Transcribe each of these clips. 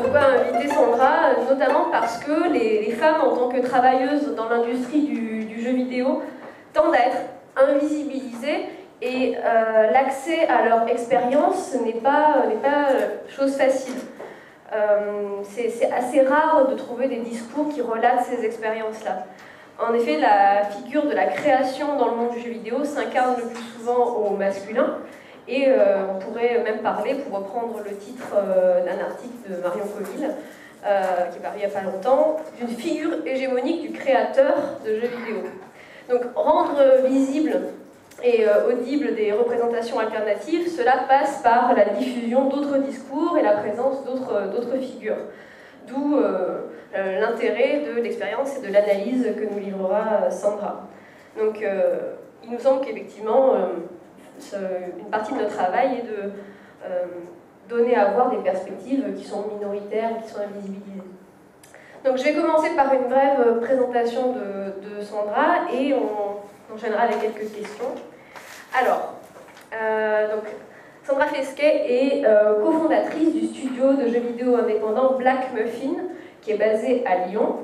pourquoi inviter Sandra? Notamment parce que les femmes, en tant que travailleuses dans l'industrie du jeu vidéo, tendent à être invisibilisées et l'accès à leur expérience n'est pas chose facile. C'est assez rare de trouver des discours qui relatent ces expériences-là. En effet, la figure de la création dans le monde du jeu vidéo s'incarne le plus souvent au masculin, et on pourrait même parler, pour reprendre le titre d'un article de Marion Coville, qui est paru il n'y a pas longtemps, d'une figure hégémonique du créateur de jeux vidéo. Donc rendre visible et audible des représentations alternatives, cela passe par la diffusion d'autres discours et la présence d'autres figures. D'où l'intérêt de l'expérience et de l'analyse que nous livrera Sandra. Donc il nous semble qu'effectivement, une partie de notre travail est de donner à voir des perspectives qui sont minoritaires, qui sont invisibilisées. Donc je vais commencer par une brève présentation de Sandra et on enchaînera avec quelques questions. Alors, donc, Sandra Fesquet est cofondatrice du studio de jeux vidéo indépendant Black Muffin, qui est basé à Lyon.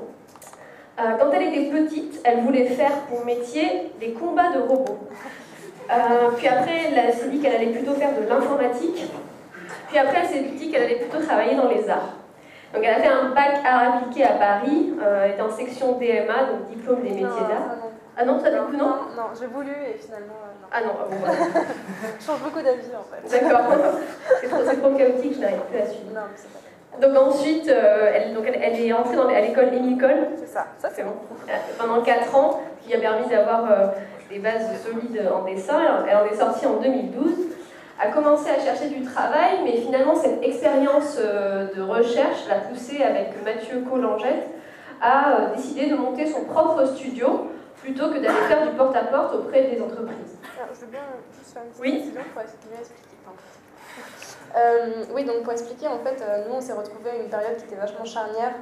Quand elle était petite, elle voulait faire pour métier des combats de robots. Puis après, elle s'est dit qu'elle allait plutôt faire de l'informatique. Puis après, elle s'est dit qu'elle allait plutôt travailler dans les arts. Donc elle a fait un bac art appliqué à Paris, elle était en section DMA, donc diplôme des métiers d'art. Ah non, ça du coup non? Non, j'ai voulu et finalement non. Ah non, bon, voilà. Je change beaucoup d'avis en fait. D'accord, c'est trop chaotique, je n'arrive plus à suivre. Non, mais c'est pas grave. Donc ensuite, elle est entrée à l'école Émile. C'est ça c'est bon. Pendant 4 ans, qui a permis d'avoir des bases solides en dessin. Elle en est sortie en 2012. A commencé à chercher du travail, mais finalement cette expérience de recherche l'a poussée avec Mathieu Collangette à décider de monter son propre studio plutôt que d'aller faire du porte-à-porte auprès des entreprises. Alors, je veux bien juste faire une petite précision pour expliquer. Oui, donc pour expliquer, en fait, nous on s'est retrouvés à une période qui était vachement charnière.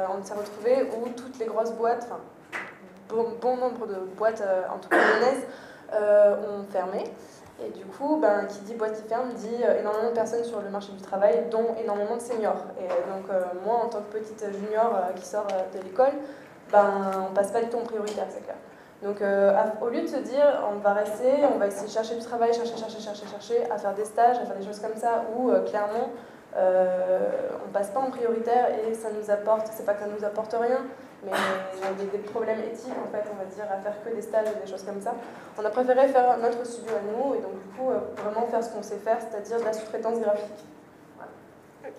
On s'est retrouvés où toutes les grosses boîtes, enfin bon nombre de boîtes, en tout cas lyonnaises, ont fermé. Et du coup, qui dit boîte qui ferme, dit énormément de personnes sur le marché du travail, dont énormément de seniors. Et donc moi, en tant que petite junior qui sort de l'école, on passe pas du tout en prioritaire, c'est clair. Donc au lieu de se dire, on va rester, on va essayer de chercher du travail, chercher, à faire des stages, à faire des choses comme ça, où clairement, on passe pas en prioritaire et ça nous apporte, c'est pas que ça nous apporte rien, mais il y a des problèmes éthiques en fait, on va dire, à faire que des stages et des choses comme ça. On a préféré faire notre studio à nous et donc du coup vraiment faire ce qu'on sait faire, c'est-à-dire de la sous-traitance graphique. Voilà. Okay.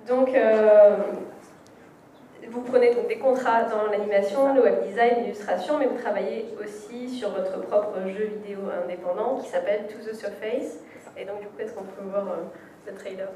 Donc vous prenez donc des contrats dans l'animation, le web design, l'illustration, mais vous travaillez aussi sur votre propre jeu vidéo indépendant qui s'appelle To the Surface. Et donc du coup, est-ce qu'on peut voir le trailer?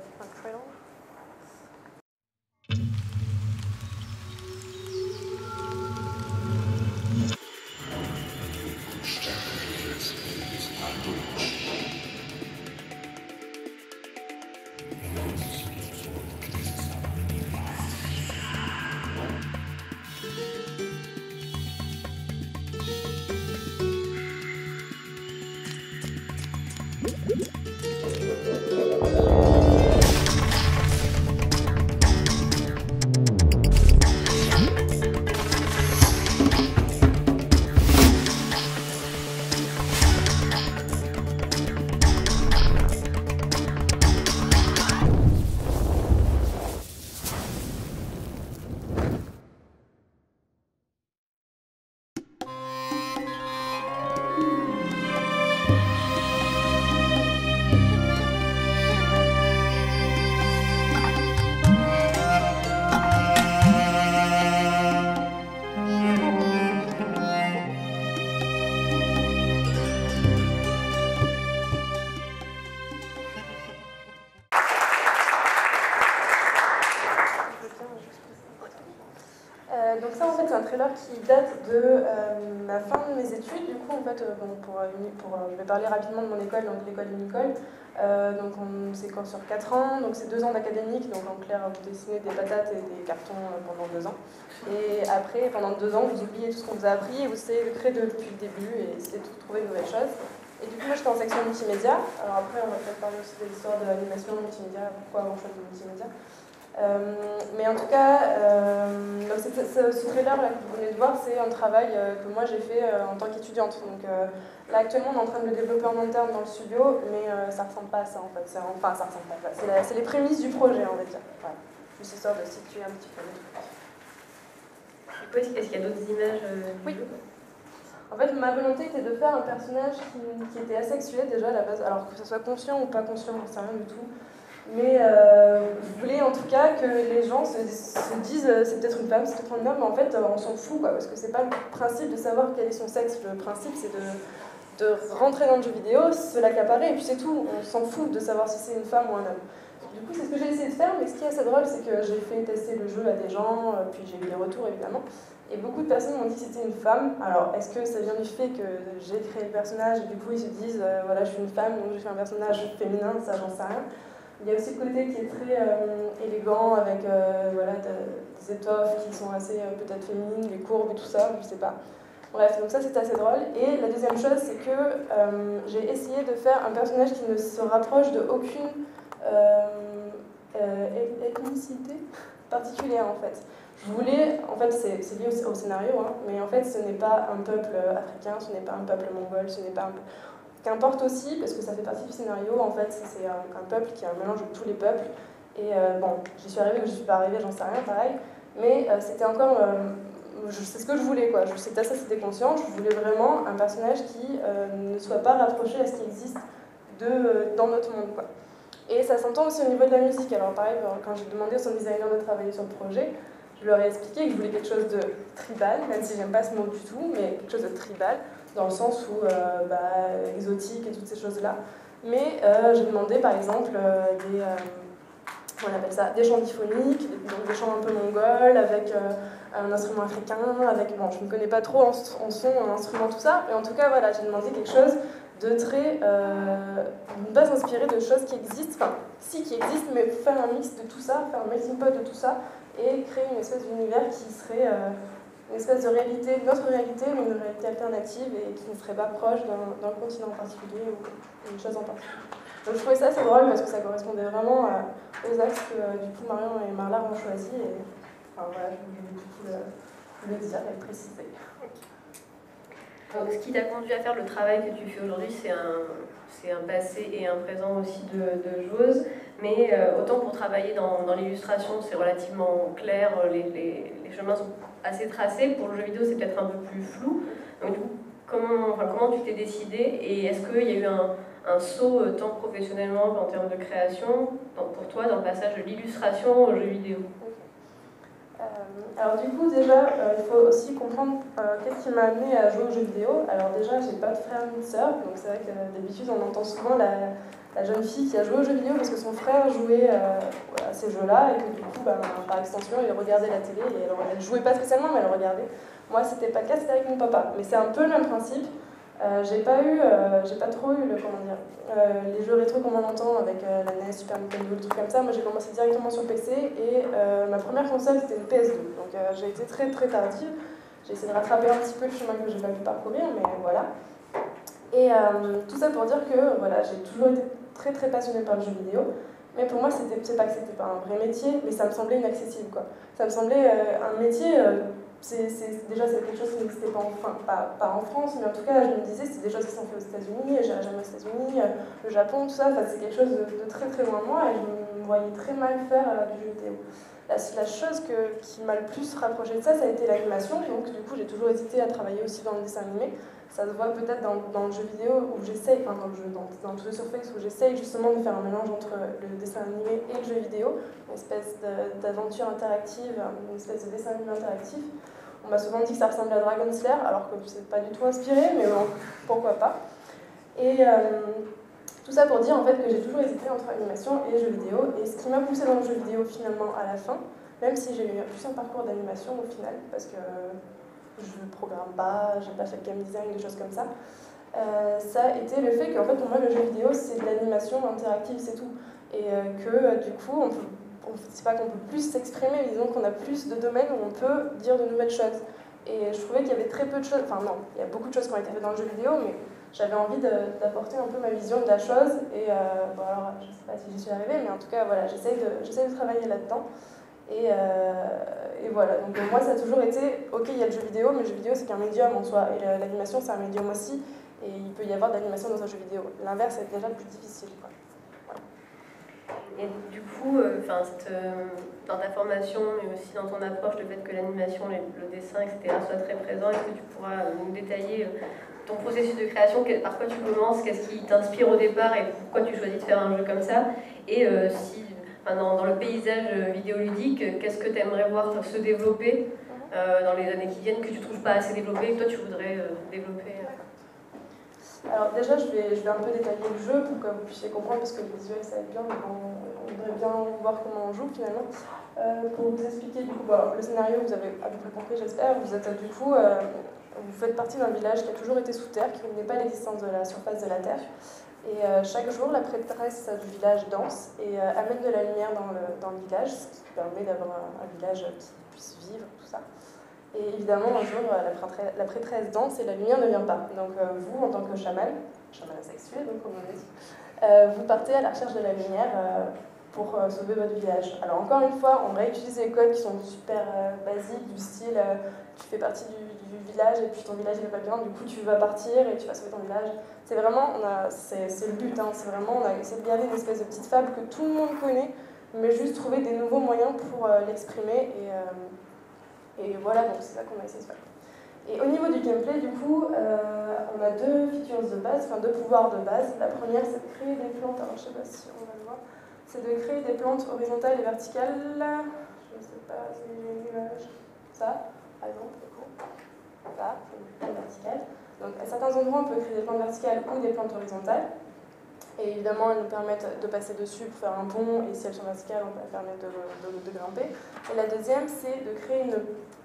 Donc ça en fait c'est un trailer qui date de la fin de mes études. Du coup en fait je vais parler rapidement de mon école, donc l'école Unicole. Donc c'est sur 4 ans, donc c'est 2 ans d'académique, donc en clair vous dessinez des patates et des cartons pendant 2 ans. Et après pendant 2 ans vous oubliez tout ce qu'on vous a appris et vous essayez de créer depuis le début et essayer de trouver de nouvelles choses. Et du coup, moi, j'étais en section multimédia. Alors après, on va peut-être parler aussi de l'histoire de l'animation multimédia, pourquoi avoir choisi le multimédia. Mais en tout cas, ce trailer-là que vous venez de voir, c'est un travail que moi j'ai fait en tant qu'étudiante. Donc là, actuellement, on est en train de le développer en interne dans le studio, mais ça ressemble pas à ça en fait. Enfin, ça ressemble pas à ça. C'est les prémices du projet, on va dire. Voilà. Juste histoire de situer un petit peu le truc. Est-ce qu'il y a d'autres images Oui. En fait, ma volonté était de faire un personnage qui était asexué déjà à la base, alors que ce soit conscient ou pas conscient, j'en sais rien du tout. Mais je voulais en tout cas que les gens se disent c'est peut-être une femme, c'est peut-être un homme, mais en fait on s'en fout quoi, parce que c'est pas le principe de savoir quel est son sexe, le principe c'est de rentrer dans le jeu vidéo, se l'accaparer et puis c'est tout, on s'en fout de savoir si c'est une femme ou un homme. Du coup c'est ce que j'ai essayé de faire, mais ce qui est assez drôle c'est que j'ai fait tester le jeu à des gens, puis j'ai eu des retours évidemment, et beaucoup de personnes m'ont dit que c'était une femme. Alors est-ce que ça vient du fait que j'ai créé le personnage et du coup ils se disent voilà je suis une femme donc j'ai fait un personnage féminin, ça j'en sais rien. Il y a aussi le côté qui est très élégant avec voilà, des étoffes qui sont assez peut-être féminines, les courbes et tout ça, je sais pas. Bref, donc ça c'est assez drôle. Et la deuxième chose c'est que j'ai essayé de faire un personnage qui ne se rapproche de aucune ethnicité particulière en fait. Je voulais, en fait c'est lié au scénario, hein, mais en fait ce n'est pas un peuple africain, ce n'est pas un peuple mongol, ce n'est pas un... Qu'importe aussi, parce que ça fait partie du scénario, en fait, c'est un peuple qui est un mélange de tous les peuples. Et bon, j'y suis arrivée ou j'y suis pas arrivée, j'en sais rien, pareil. Mais c'était encore... c'est ce que je voulais, quoi. C'était ça, c'était conscient. Je voulais vraiment un personnage qui ne soit pas rapproché à ce qui existe dans notre monde, quoi. Et ça s'entend aussi au niveau de la musique. Alors pareil, quand j'ai demandé au sound designer de travailler sur le projet, je leur ai expliqué que je voulais quelque chose de tribal, même si j'aime pas ce mot du tout, mais quelque chose de tribal, dans le sens où exotique et toutes ces choses-là. Mais j'ai demandé par exemple on appelle ça, des chants diphoniques, donc des chants un peu mongols, avec un instrument africain, avec, bon, je ne me connais pas trop en son, en instrument, tout ça, mais en tout cas, voilà, j'ai demandé quelque chose de très... ne pas s'inspirer de choses qui existent, enfin, si qui existent, mais faire un mix de tout ça, faire un melting pot de tout ça, et créer une espèce d'univers qui serait une espèce de réalité, notre réalité, mais une réalité alternative, et qui ne serait pas proche d'un continent en particulier, ou une chose en particulier. Donc je trouvais ça assez drôle, parce que ça correspondait vraiment aux axes que du coup Marion et Marla ont choisi, et enfin, voilà, je voulais du coup le dire et le préciser. Donc, ce qui t'a conduit à faire le travail que tu fais aujourd'hui, c'est un passé et un présent aussi de joueuse, mais autant pour travailler dans l'illustration, c'est relativement clair, les chemins sont assez tracés, pour le jeu vidéo c'est peut-être un peu plus flou. Donc du coup, comment tu t'es décidée, et est-ce qu'il y a eu un saut tant professionnellement qu'en termes de création, pour toi, dans le passage de l'illustration au jeu vidéo? Alors du coup déjà il faut aussi comprendre qu'est-ce qui m'a amené à jouer aux jeux vidéo. Alors déjà j'ai pas de frère ni de sœur, donc c'est vrai que d'habitude on entend souvent la jeune fille qui a joué aux jeux vidéo parce que son frère jouait à ces jeux-là et que du coup par extension il regardait la télé et elle jouait pas spécialement mais elle regardait. Moi c'était pas le cas, c'était avec mon papa, mais c'est un peu le même principe. J'ai pas trop eu les jeux rétro comme on entend avec la NES, Super Nintendo, le truc comme ça. Moi j'ai commencé directement sur PC et ma première console c'était une PS2. Donc j'ai été très très tardive. J'ai essayé de rattraper un petit peu le chemin que j'ai pas pu parcourir, mais voilà. Et tout ça pour dire que voilà, j'ai toujours été très très passionnée par le jeu vidéo. Mais pour moi, c'est pas que c'était pas un vrai métier, mais ça me semblait inaccessible, quoi. Ça me semblait un métier... déjà, c'est quelque chose qui n'existait pas en France, mais en tout cas, je me disais, c'est des choses qui sont faites aux États-Unis, j'irai jamais aux États-Unis, le Japon, tout ça, c'est quelque chose de très très loin de moi et je me voyais très mal faire du jeu vidéo. La chose qui m'a le plus rapproché de ça, ça a été l'animation, donc du coup, j'ai toujours hésité à travailler aussi dans le dessin animé. Ça se voit peut-être dans le jeu vidéo où j'essaye, enfin dans le jeu sur Face où j'essaye justement de faire un mélange entre le dessin animé et le jeu vidéo, une espèce d'aventure interactive, une espèce de dessin animé interactif. On m'a souvent dit que ça ressemblait à Dragon Slayer, alors que c'est pas du tout inspiré, mais bon, pourquoi pas. Et tout ça pour dire en fait que j'ai toujours hésité entre animation et jeu vidéo, et ce qui m'a poussé dans le jeu vidéo finalement à la fin, même si j'ai eu juste un parcours d'animation au final, parce que je ne programme pas, j'ai pas fait de game design, des choses comme ça, ça a été le fait qu'en fait pour moi le jeu vidéo c'est de l'animation interactive, c'est tout. Et que du coup c'est pas qu'on peut plus s'exprimer, mais disons qu'on a plus de domaines où on peut dire de nouvelles choses. Et je trouvais qu'il y avait très peu de choses, enfin non, il y a beaucoup de choses qui ont été faites dans le jeu vidéo, mais j'avais envie d'apporter un peu ma vision de la chose. Et bon, alors, je ne sais pas si j'y suis arrivée, mais en tout cas, voilà, j'essaie de travailler là-dedans. Et voilà, donc moi ça a toujours été, ok, il y a le jeu vidéo, mais le jeu vidéo c'est qu'un médium en soi, et l'animation c'est un médium aussi, et il peut y avoir de l'animation dans un jeu vidéo. L'inverse est déjà plus difficile, quoi. Voilà. Et du coup, dans ta formation, mais aussi dans ton approche, le fait que l'animation, le dessin, etc. soit très présent, est-ce que tu pourras nous détailler ton processus de création, par quoi tu commences, qu'est-ce qui t'inspire au départ et pourquoi tu choisis de faire un jeu comme ça, et si dans le paysage vidéoludique, qu'est-ce que tu aimerais voir se développer dans les années qui viennent, que tu ne trouves pas assez développé, que toi tu voudrais développer Alors déjà, je vais un peu détailler le jeu pour que vous puissiez comprendre, parce que le visuel ça va être bien, mais on voudrait bien voir comment on joue finalement. Pour vous expliquer du coup, le scénario, vous avez à peu près compris j'espère, vous êtes du coup, vous faites partie d'un village qui a toujours été sous terre, qui n'est pas l'existence de la surface de la terre. Et chaque jour, la prêtresse du village danse et amène de la lumière dans le village, ce qui permet d'avoir un village qui puisse vivre, tout ça. Et évidemment, un jour, la prêtresse danse et la lumière ne vient pas. Donc vous, en tant que chaman asexué, donc comme on dit, vous partez à la recherche de la lumière pour sauver votre village. Alors encore une fois, on réutilise les codes qui sont super basiques, du style tu fais partie du village et puis ton village n'est pas bien, du coup tu vas partir et tu vas sauver ton village. C'est vraiment, c'est le but, hein, c'est vraiment, on a essayé de garder une espèce de petite fable que tout le monde connaît, mais juste trouver des nouveaux moyens pour l'exprimer et voilà, donc c'est ça qu'on a essayé de faire. Et au niveau du gameplay, du coup, on a deux features de base, enfin deux pouvoirs de base. La première, c'est de créer des plantes, alors je sais pas si on va le voir, c'est de créer des plantes horizontales et verticales. Je ne sais pas si j'ai une image. Ça, par exemple, ça, c'est une plante verticale. Donc à certains endroits, on peut créer des plantes verticales ou des plantes horizontales. Et évidemment, elles nous permettent de passer dessus pour faire un pont, et si elles sont verticales, on peut permettre de grimper. Et la deuxième, c'est de créer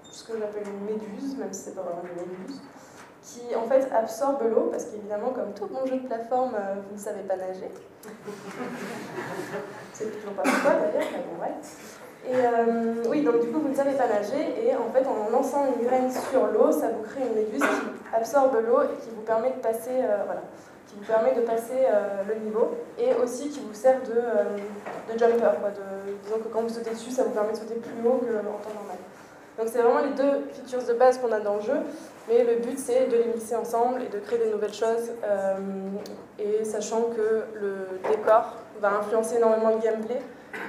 ce que j'appelle une méduse, même si c'est pas vraiment une méduse, qui en fait absorbe l'eau, parce qu'évidemment, comme tout bon jeu de plateforme, vous ne savez pas nager. C'est toujours pas pourquoi d'ailleurs, mais bon, ouais. Et oui, donc du coup, vous ne savez pas nager, et en fait, en lançant une graine sur l'eau, ça vous crée une méduse qui absorbe l'eau et qui vous permet de passer, qui vous permet de passer le niveau, et aussi qui vous sert de jumper, quoi. Disons que quand vous sautez dessus, ça vous permet de sauter plus haut qu'en temps normal. Donc c'est vraiment les deux features de base qu'on a dans le jeu, mais le but c'est de les mixer ensemble et de créer des nouvelles choses, et sachant que le décor va influencer énormément le gameplay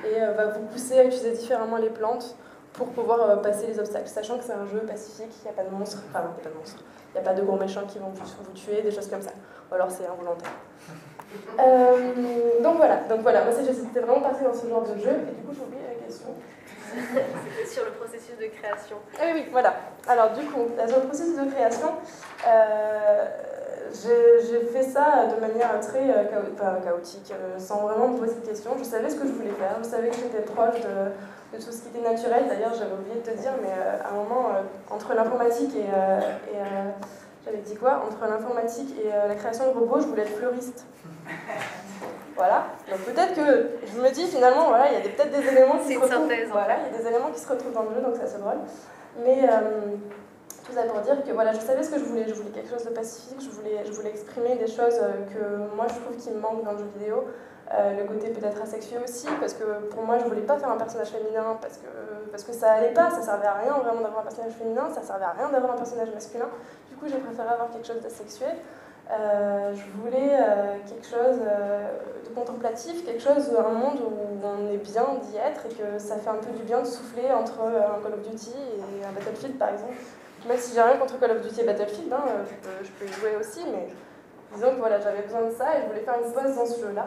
et va vous pousser à utiliser différemment les plantes pour pouvoir passer les obstacles, sachant que c'est un jeu pacifique, il n'y a pas de monstres, enfin il n'y a pas de monstres, il n'y a pas de gros méchants qui vont vous tuer, des choses comme ça, ou alors c'est involontaire. Donc voilà, moi j'étais vraiment partie dans ce genre de jeu, et du coup j'ai oublié la question. C'était sur le processus de création. Oui, voilà. Alors du coup, sur le processus de création, j'ai fait ça de manière très chaotique, sans vraiment me poser de questions. Je savais ce que je voulais faire, je savais que j'étais proche de tout ce qui était naturel. D'ailleurs, j'avais oublié de te dire, mais à un moment, entre l'informatique et j'avais dit quoi ? Entre l'informatique et la création de robots, je voulais être fleuriste. Voilà, donc peut-être que je me dis finalement, voilà, il y a peut-être des éléments qui se retrouvent. Synthèse, voilà, il y a des éléments qui se retrouvent dans le jeu, donc c'est assez drôle. Mais tout ça pour dire que voilà, je savais ce que je voulais quelque chose de pacifique, je voulais exprimer des choses que moi je trouve qui me manquent dans le jeu vidéo. Le côté peut-être asexué aussi, parce que pour moi je voulais pas faire un personnage féminin, parce que ça allait pas, ça servait à rien vraiment d'avoir un personnage féminin, ça servait à rien d'avoir un personnage masculin. Du coup j'ai préféré avoir quelque chose d'asexué. Je voulais quelque chose de contemplatif, quelque chose, un monde où on est bien d'y être et que ça fait un peu du bien de souffler entre un Call of Duty et un Battlefield par exemple. Même si j'ai rien contre Call of Duty et Battlefield, hein, je peux y jouer aussi, mais disons que voilà, j'avais besoin de ça et je voulais faire une pause dans ce jeu-là.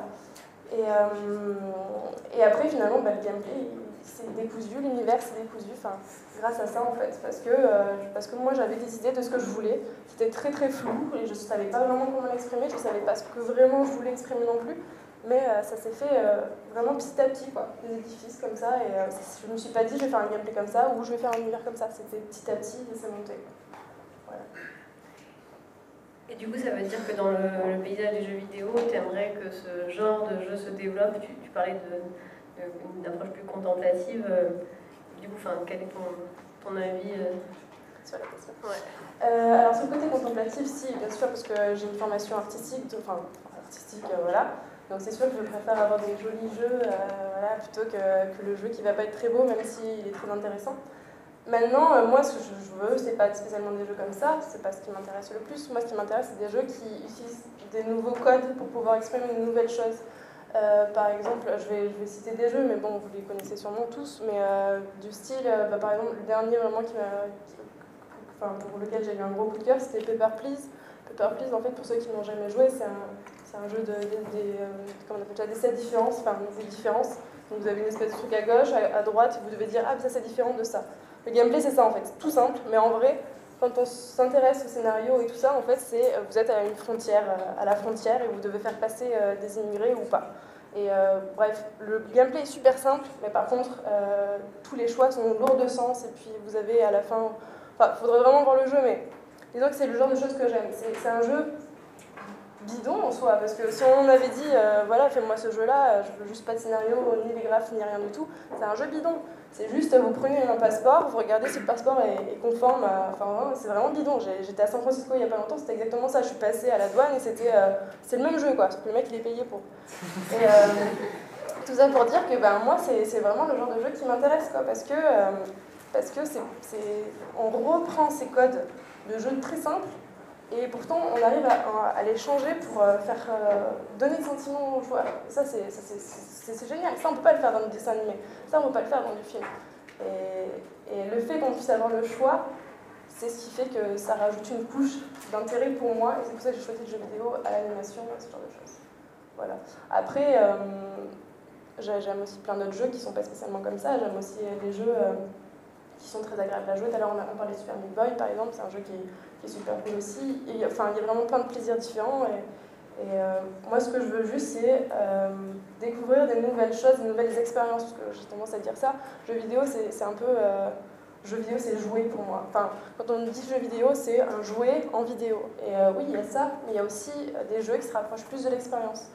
Et après finalement, le gameplay c'est décousu, l'univers c'est décousu, grâce à ça en fait, parce que moi j'avais des idées de ce que je voulais, c'était très très flou et je ne savais pas vraiment comment l'exprimer, je ne savais pas ce que vraiment je voulais exprimer non plus, mais ça s'est fait vraiment petit à petit, quoi, des édifices comme ça, et je ne me suis pas dit je vais faire un gameplay comme ça ou je vais faire un univers comme ça, c'était petit à petit et c'est monté. Voilà. Et du coup, ça veut dire que dans le paysage des jeux vidéo, tu aimerais que ce genre de jeu se développe. Tu parlais d'une approche plus contemplative. Du coup, quel est ton avis sur la question. Ouais. Alors sur le côté contemplatif, si, bien sûr, parce que j'ai une formation artistique, voilà. Donc c'est sûr que je préfère avoir des jolis jeux voilà, plutôt que le jeu qui va pas être très beau, même s'il est très intéressant. Maintenant, moi, ce que je veux, c'est pas spécialement des jeux comme ça, c'est pas ce qui m'intéresse le plus. Moi, ce qui m'intéresse, c'est des jeux qui utilisent des nouveaux codes pour pouvoir exprimer une nouvelle chose. Par exemple, je vais citer des jeux, mais bon, vous les connaissez sûrement tous, mais du style, par exemple, le dernier vraiment pour lequel j'ai eu un gros coup de cœur, c'était Paper Please. Paper Please, en fait, pour ceux qui n'ont jamais joué, c'est un jeu comment on appelle ça, des 7 différences, enfin des différences. Donc vous avez une espèce de truc à gauche, à droite, et vous devez dire, ah, ça c'est différent de ça. Le gameplay, c'est ça en fait, tout simple, mais en vrai, quand on s'intéresse au scénario et tout ça, en fait, vous êtes à une frontière, à la frontière, et vous devez faire passer des immigrés ou pas. Et bref, le gameplay est super simple, mais par contre, tous les choix sont lourds de sens, et puis vous avez à la fin... Enfin, il faudrait vraiment voir le jeu, mais disons que c'est le genre de choses que j'aime. C'est un jeu bidon en soi, parce que si on m'avait dit, voilà, fais-moi ce jeu-là, je veux juste pas de scénario, ni les graphes, ni rien du tout, c'est un jeu bidon. C'est juste, vous prenez un passeport, vous regardez si le passeport est conforme à... Enfin, c'est vraiment bidon. J'étais à San Francisco il y a pas longtemps, c'était exactement ça. Je suis passée à la douane et c'est le même jeu, quoi. Sauf que le mec, il est payé pour. Et tout ça pour dire que moi, c'est vraiment le genre de jeu qui m'intéresse, quoi, parce que on reprend ces codes de jeu très simples, et pourtant on arrive à les changer pour faire donner le sentiment aux joueurs. Et ça, c'est génial. Ça, on ne peut pas le faire dans le dessin animé. Ça, on ne peut pas le faire dans du film. Et le fait qu'on puisse avoir le choix, c'est ce qui fait que ça rajoute une couche d'intérêt pour moi. Et c'est pour ça que j'ai choisi le jeu vidéo à l'animation, ce genre de choses. Voilà. Après, j'aime aussi plein d'autres jeux qui ne sont pas spécialement comme ça. J'aime aussi les jeux qui sont très agréables à jouer. Tout à l'heure, on parlait de Super Meat Boy, par exemple. C'est un jeu qui est super cool aussi. Et, enfin, il y a vraiment plein de plaisirs différents. Et moi, ce que je veux juste, c'est découvrir des nouvelles choses, des nouvelles expériences. Parce que j'ai tendance à dire ça. Jeu vidéo, c'est un peu... jeu vidéo, c'est jouer pour moi. Enfin, quand on dit jeu vidéo, c'est un jouet en vidéo. Et oui, il y a ça, mais il y a aussi des jeux qui se rapprochent plus de l'expérience.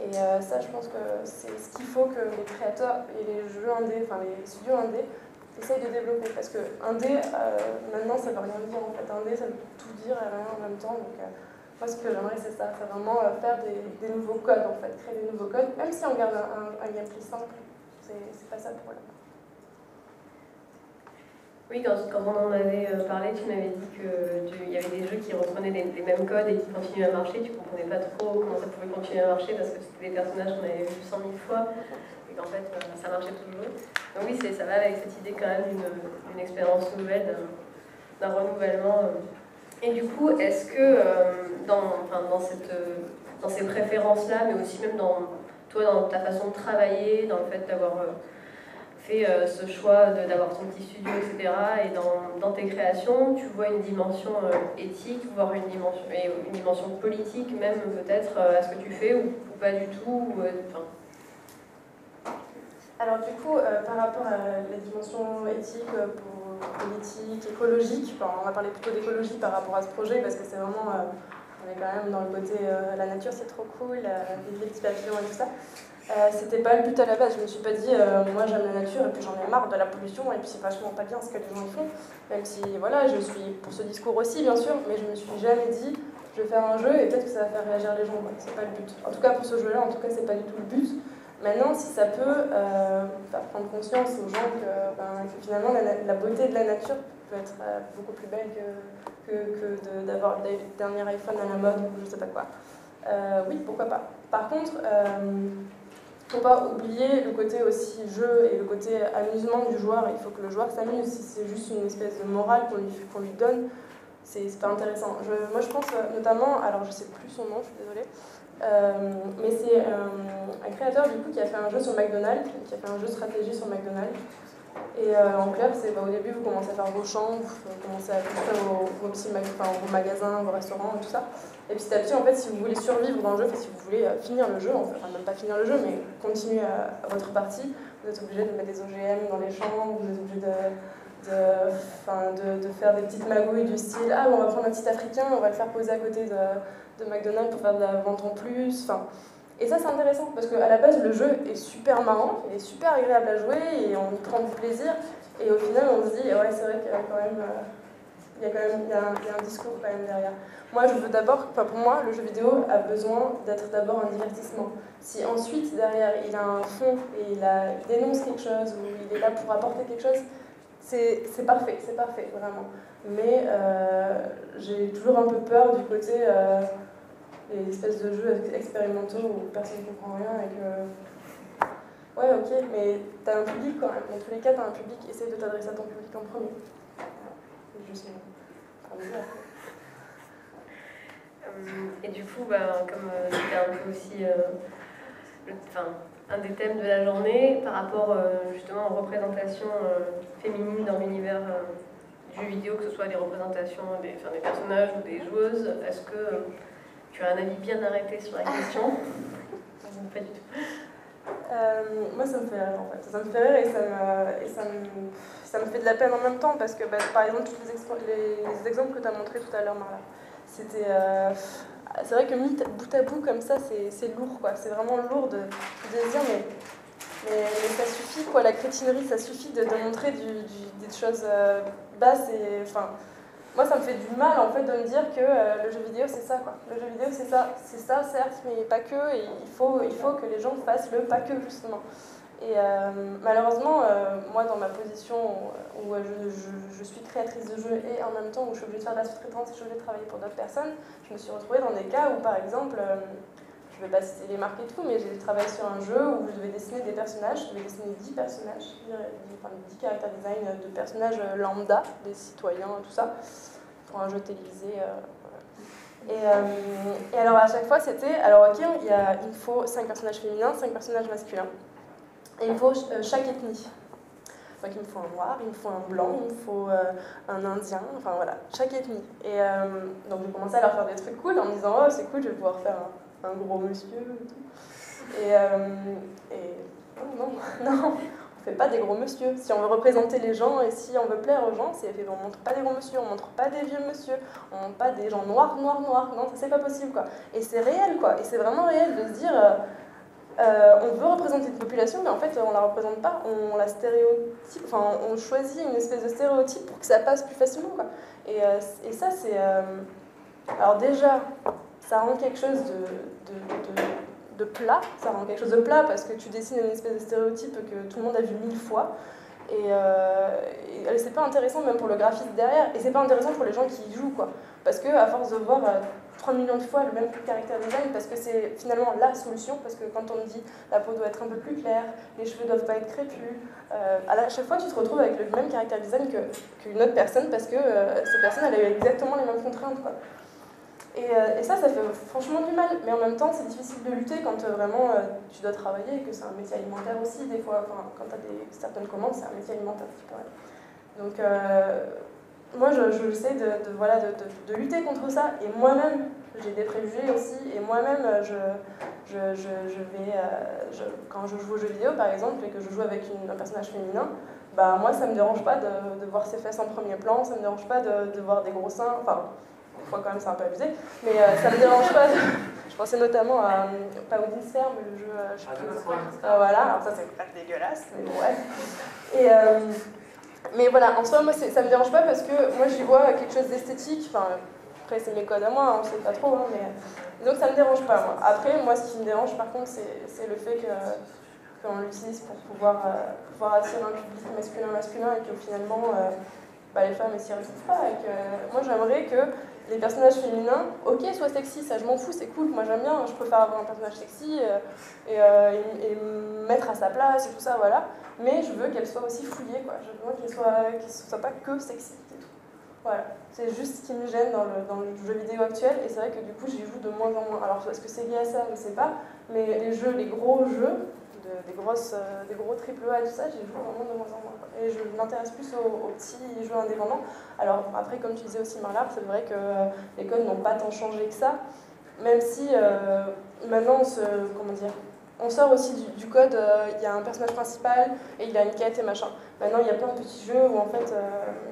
Et ça, je pense que c'est ce qu'il faut que les créateurs et les jeux indés, enfin les studios indés, essayent de développer. Parce que indé, maintenant, ça veut rien dire en fait. Indé, ça veut tout dire et rien en même temps. Donc, moi, ce que j'aimerais, c'est ça. C'est vraiment faire des nouveaux codes, en fait. Créer des nouveaux codes. Même si on garde un gameplay simple, c'est pas ça le problème. Oui, quand on en avait parlé, tu m'avais dit qu'il y avait des jeux qui reprenaient les mêmes codes et qui continuaient à marcher. Tu ne comprenais pas trop comment ça pouvait continuer à marcher parce que c'était des personnages qu'on avait vus 100 000 fois et qu'en fait, ça marchait toujours. Donc oui, ça va avec cette idée quand même d'une expérience nouvelle, d'un renouvellement. Et du coup, est-ce que dans ces préférences-là, mais aussi même dans ta façon de travailler, dans le fait d'avoir... ce choix d'avoir ton petit studio, etc. Et dans tes créations, tu vois une dimension éthique, voire une dimension politique même peut-être à ce que tu fais ou pas du tout Alors du coup, par rapport à la dimension éthique, politique, écologique, on va parler plutôt d'écologie par rapport à ce projet parce que c'est vraiment, on est quand même dans le côté la nature c'est trop cool, les petits papillons et tout ça. C'était pas le but à la base, je me suis pas dit moi j'aime la nature et puis j'en ai marre de la pollution et puis c'est vachement pas bien ce que les gens y font, même si voilà je suis pour ce discours aussi bien sûr, mais je me suis jamais dit je vais faire un jeu et peut-être que ça va faire réagir les gens, c'est pas le but. En tout cas pour ce jeu là, en tout cas c'est pas du tout le but. Maintenant si ça peut faire prendre conscience aux gens que finalement la beauté de la nature peut être beaucoup plus belle que d'avoir le dernier iPhone à la mode ou je sais pas quoi. Oui, pourquoi pas. Par contre, faut pas oublier le côté aussi jeu et le côté amusement du joueur. Il faut que le joueur s'amuse. Si c'est juste une espèce de morale qu'on lui donne, c'est pas intéressant. Moi, je pense notamment, alors je sais plus son nom, je suis désolée, mais c'est un créateur du coup qui a fait un jeu sur McDonald's, qui a fait un jeu stratégie sur McDonald's. Et en clair, c'est au début, vous commencez à faire vos chambres, vous commencez à construire vos magasins, vos restaurants et tout ça. Et petit à petit, en fait, si vous voulez survivre dans le jeu, si vous voulez finir le jeu, enfin même pas finir le jeu, mais continuer votre partie, vous êtes obligé de mettre des OGM dans les chambres, vous êtes obligé de faire des petites magouilles du style « Ah, bon, on va prendre un petit africain, on va le faire poser à côté de McDonald's pour faire de la vente en plus ». Et ça, c'est intéressant, parce qu'à la base, le jeu est super marrant, il est super agréable à jouer, et on y prend du plaisir. Et au final, on se dit, ouais, c'est vrai que quand même, il y a quand même il y a un discours quand même derrière. Moi, je veux d'abord, enfin pour moi, le jeu vidéo a besoin d'être d'abord un divertissement. Si ensuite, derrière, il a un fond et il dénonce quelque chose ou il est là pour apporter quelque chose, c'est parfait, vraiment. Mais j'ai toujours un peu peur du côté les espèces de jeux expérimentaux où personne ne comprend rien et que... Ouais, ok, mais t'as un public quand même. Dans tous les cas, t'as un public, essaye de t'adresser à ton public en premier. C'est juste Et du coup, comme c'était un peu aussi un des thèmes de la journée, par rapport justement aux représentations féminines dans l'univers du jeu vidéo, que ce soit les représentations des personnages ou des joueuses, est-ce que tu as un avis bien arrêté sur la question? Pas du tout. Moi, ça me fait rire en fait. Ça me fait rire et ça me fait de la peine en même temps parce que, par exemple, tous les exemples que tu as montrés tout à l'heure, Marla, c'était. C'est vrai que mis bout à bout comme ça, c'est lourd, quoi. C'est vraiment lourd de se dire, mais ça suffit, quoi. La crétinerie, ça suffit de montrer des choses basses et. Enfin, moi, ça me fait du mal, en fait, de me dire que le jeu vidéo, c'est ça, quoi. Le jeu vidéo, c'est ça, certes, mais pas que, et il faut que les gens fassent le pas que, justement. Et malheureusement, moi, dans ma position où je suis créatrice de jeux et en même temps où je suis obligée de faire de la sous-traitance et je suis obligée de travailler pour d'autres personnes, je me suis retrouvée dans des cas où, par exemple, je ne vais pas citer les marques et tout, mais j'ai travaillé sur un jeu où je devais dessiner des personnages, je devais dessiner 10 personnages, 10 caractères design de personnages lambda, des citoyens, tout ça, pour un jeu télévisé. Et alors à chaque fois c'était, alors ok, il me faut 5 personnages féminins, 5 personnages masculins. Et il me faut chaque ethnie. Donc il me faut un noir, il me faut un blanc, il me faut un indien, enfin voilà, chaque ethnie. Et donc j'ai commencé à leur faire des trucs cool en me disant oh c'est cool, je vais pouvoir faire un gros monsieur et tout. Et non, on fait pas des gros monsieur. Si on veut représenter les gens et si on veut plaire aux gens, on montre pas des gros monsieur, on montre pas des vieux monsieur, on montre pas des gens noirs. Non, ça c'est pas possible quoi. Et c'est réel quoi, et c'est vraiment réel de se dire on veut représenter une population, mais en fait on la représente pas, on la stéréotype, enfin on choisit une espèce de stéréotype pour que ça passe plus facilement quoi. Et ça c'est alors déjà ça rend quelque chose de plat, ça rend quelque chose de plat parce que tu dessines une espèce de stéréotype que tout le monde a vu 1000 fois et c'est pas intéressant même pour le graphiste derrière et c'est pas intéressant pour les gens qui y jouent quoi, parce que à force de voir 3 millions de fois le même caractère design, parce que c'est finalement la solution, parce que quand on me dit la peau doit être un peu plus claire, les cheveux doivent pas être crépus, à chaque fois tu te retrouves avec le même caractère design qu'une autre personne parce que cette personne elle a eu exactement les mêmes contraintes quoi. Et ça fait franchement du mal, mais en même temps c'est difficile de lutter quand vraiment tu dois travailler et que c'est un métier alimentaire aussi des fois, enfin, quand tu as certaines commandes c'est un métier alimentaire qui peut. Donc moi j'essaie de lutter contre ça et moi-même j'ai des préjugés aussi et moi-même quand je joue aux jeux vidéo par exemple et que je joue avec un personnage féminin, bah moi ça me dérange pas de voir ses fesses en premier plan, ça me dérange pas de voir des gros seins, enfin des fois quand même c'est un peu abusé, mais ça me dérange pas. Je pensais notamment à Parodin's Ferme, le jeu. Voilà, alors ça c'est pas dégueulasse, mais bon, ouais. Mais voilà, en soi, moi ça me dérange pas parce que moi j'y vois quelque chose d'esthétique. Enfin, après c'est mes codes à moi, on sait pas trop, hein, mais donc ça me dérange pas. Moi. Après, moi ce qui me dérange par contre, c'est le fait qu'on l'utilise pour pouvoir attirer un public masculin et que finalement les femmes elles s'y retrouvent pas. Et que, moi j'aimerais que les personnages féminins, ok, soient sexy, ça je m'en fous, c'est cool, moi j'aime bien, je préfère avoir un personnage sexy et me mettre à sa place et tout ça, voilà. Mais je veux qu'elle soit aussi fouillée, quoi. Je veux qu'elle soit pas que sexy et tout. Voilà, c'est juste ce qui me gêne dans le jeu vidéo actuel, et c'est vrai que du coup j'y joue de moins en moins. Alors est-ce que c'est lié à ça, je sais pas, mais les gros jeux, des gros AAA et tout ça, j'y joue vraiment de moins en moins. Quoi. Et je m'intéresse plus aux petits jeux indépendants. Alors après, comme tu disais aussi Marla, c'est vrai que les codes n'ont pas tant changé que ça, même si maintenant on sort aussi du code, il y a un personnage principal et il a une quête et machin. Maintenant il y a plein de petits jeux où en fait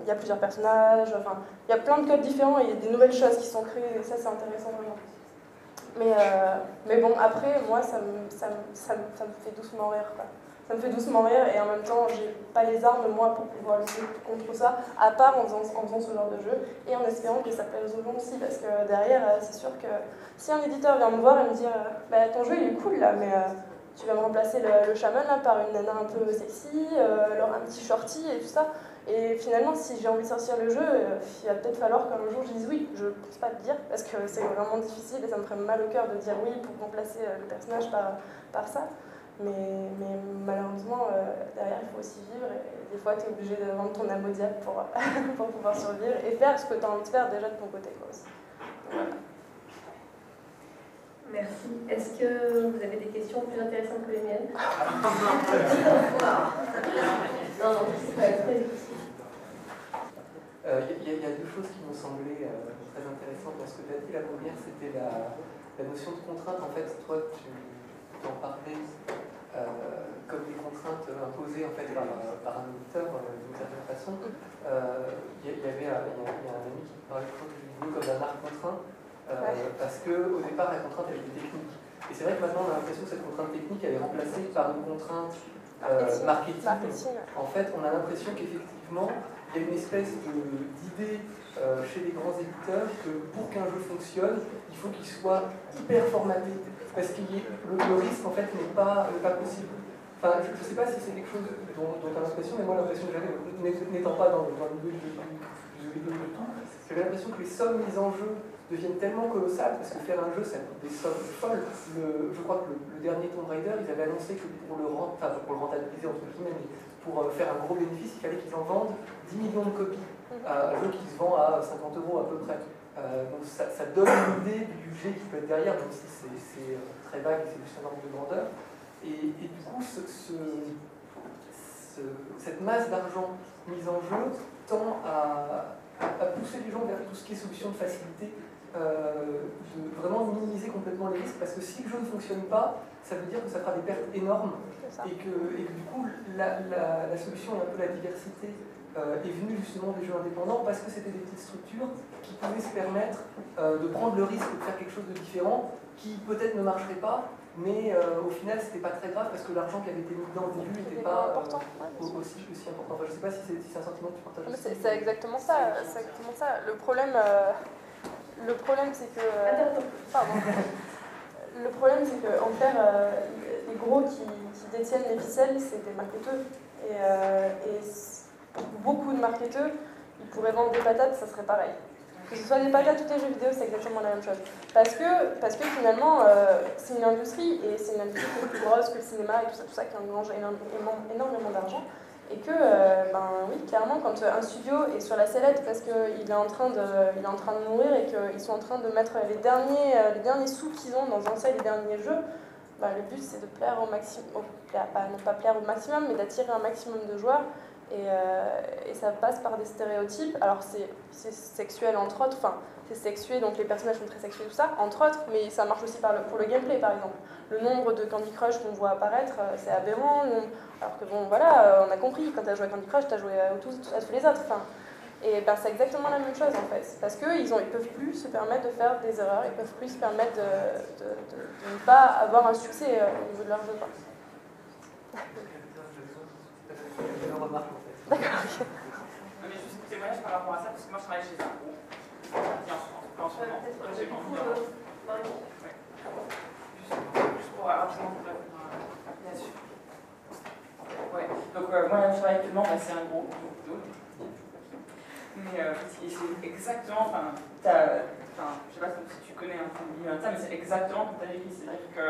il y a plusieurs personnages, enfin il y a plein de codes différents et il y a des nouvelles choses qui sont créées et ça c'est intéressant vraiment. Mais bon, après, moi, ça me fait doucement rire, quoi. ça me fait doucement rire, et en même temps, j'ai pas les armes, moi, pour pouvoir lutter contre ça, à part en faisant ce genre de jeu, et en espérant que ça plaise aux gens aussi, parce que derrière, c'est sûr que si un éditeur vient me voir et me dire bah, ton jeu il est cool là, mais tu vas me remplacer le shaman là, par une nana un peu sexy, alors un petit shorty et tout ça. Et finalement, si j'ai envie de sortir le jeu, il va peut-être falloir qu'un jour je dise oui. Je pense pas le dire, parce que c'est vraiment difficile et ça me ferait mal au cœur de dire oui pour remplacer le personnage par ça. Mais malheureusement, derrière, il faut aussi vivre. Et des fois, tu es obligé de vendre ton âme au diable pour, pour pouvoir survivre et faire ce que tu as envie de faire déjà de ton côté. Quoi, aussi. Donc, voilà. Merci. Est-ce que vous avez des questions plus intéressantes que les miennes? Non, c'est très difficile. Il y a deux choses qui m'ont semblé très intéressantes dans ce que tu as dit. La première, c'était la notion de contrainte. En fait, toi, tu en parlais comme des contraintes imposées en fait, par un auditeur d'une certaine façon. Il y a un ami qui parlait du jeu vidéo comme d'un art contraint. Parce qu'au départ, la contrainte elle était technique. Et c'est vrai que maintenant, on a l'impression que cette contrainte technique elle est remplacée par une contrainte marketing. En fait, on a l'impression qu'effectivement, il y a une espèce d'idée chez les grands éditeurs que pour qu'un jeu fonctionne, il faut qu'il soit hyper formaté. Parce que le risque, en fait, n'est pas possible. Enfin, je ne sais pas si c'est quelque chose dont tu as l'impression, mais moi, l'impression que j'avais, n'étant pas dans le milieu du jeu vidéo de tout, j'avais l'impression que les sommes mises en jeu deviennent tellement colossales, parce que faire un jeu, ça coûte des sommes folles. Je crois que le dernier Tomb Raider, ils avaient annoncé que pour le rentabiliser, entre guillemets, mais pour faire un gros bénéfice, il fallait qu'ils en vendent 10 millions de copies. Un jeu qui se vend à 50 € à peu près. Donc ça donne une idée du budget qui peut être derrière, même si c'est très vague et c'est juste un ordre de grandeur. Et du coup, cette masse d'argent mise en jeu tend à pousser les gens vers tout ce qui est solution de facilité, de vraiment minimiser complètement les risques, parce que si le jeu ne fonctionne pas, ça veut dire que ça fera des pertes énormes, et que du coup, la solution est un peu la diversité. Est venue justement des jeux indépendants parce que c'était des petites structures qui pouvaient se permettre de prendre le risque de faire quelque chose de différent qui peut-être ne marcherait pas, mais au final c'était pas très grave parce que l'argent qui avait été mis dedans au début n'était pas important, aussi important. Enfin, je sais pas si c'est un sentiment que tu partages. C'est exactement ça. C'est exactement ça. Le problème c'est que. Pardon. Le problème c'est que en clair, les gros qui détiennent les ficelles, c'est des marketeurs. Et beaucoup de marketeurs, ils pourraient vendre des patates, ça serait pareil. Que ce soit des patates ou des jeux vidéo, c'est exactement la même chose. Parce que finalement, c'est une industrie, et c'est une industrie qui est plus grosse que le cinéma et tout ça qui engrange énormément d'argent. Et que, oui, clairement, quand un studio est sur la sellette parce qu'il est en train de mourir et qu'ils sont en train de mettre les derniers sous qu'ils ont dans un seul des derniers jeux, le but c'est de plaire au maximum, non pas plaire au maximum, mais d'attirer un maximum de joueurs. Et ça passe par des stéréotypes. Alors c'est sexuel entre autres, enfin c'est sexué donc les personnages sont très sexués tout ça, entre autres, mais ça marche aussi pour le gameplay par exemple. Le nombre de Candy Crush qu'on voit apparaître, c'est aberrant, alors que bon voilà, on a compris, quand tu as joué à Candy Crush, tu as joué à tous les autres. Enfin, et c'est exactement la même chose en fait, parce qu'ils peuvent plus se permettre de faire des erreurs, ils peuvent plus se permettre de ne pas avoir un succès au niveau de leur jeu. Une remarque en fait. D'accord. Non, mais juste témoignage par rapport à ça, parce que moi je travaille chez un groupe. En ce moment. Juste pour rapidement répondre là-dessus. Ouais. Donc moi je travaille actuellement, c'est un groupe. Mais c'est exactement, je sais pas si tu connais un peu ça, mais c'est exactement comme tu as dit, c'est-à-dire que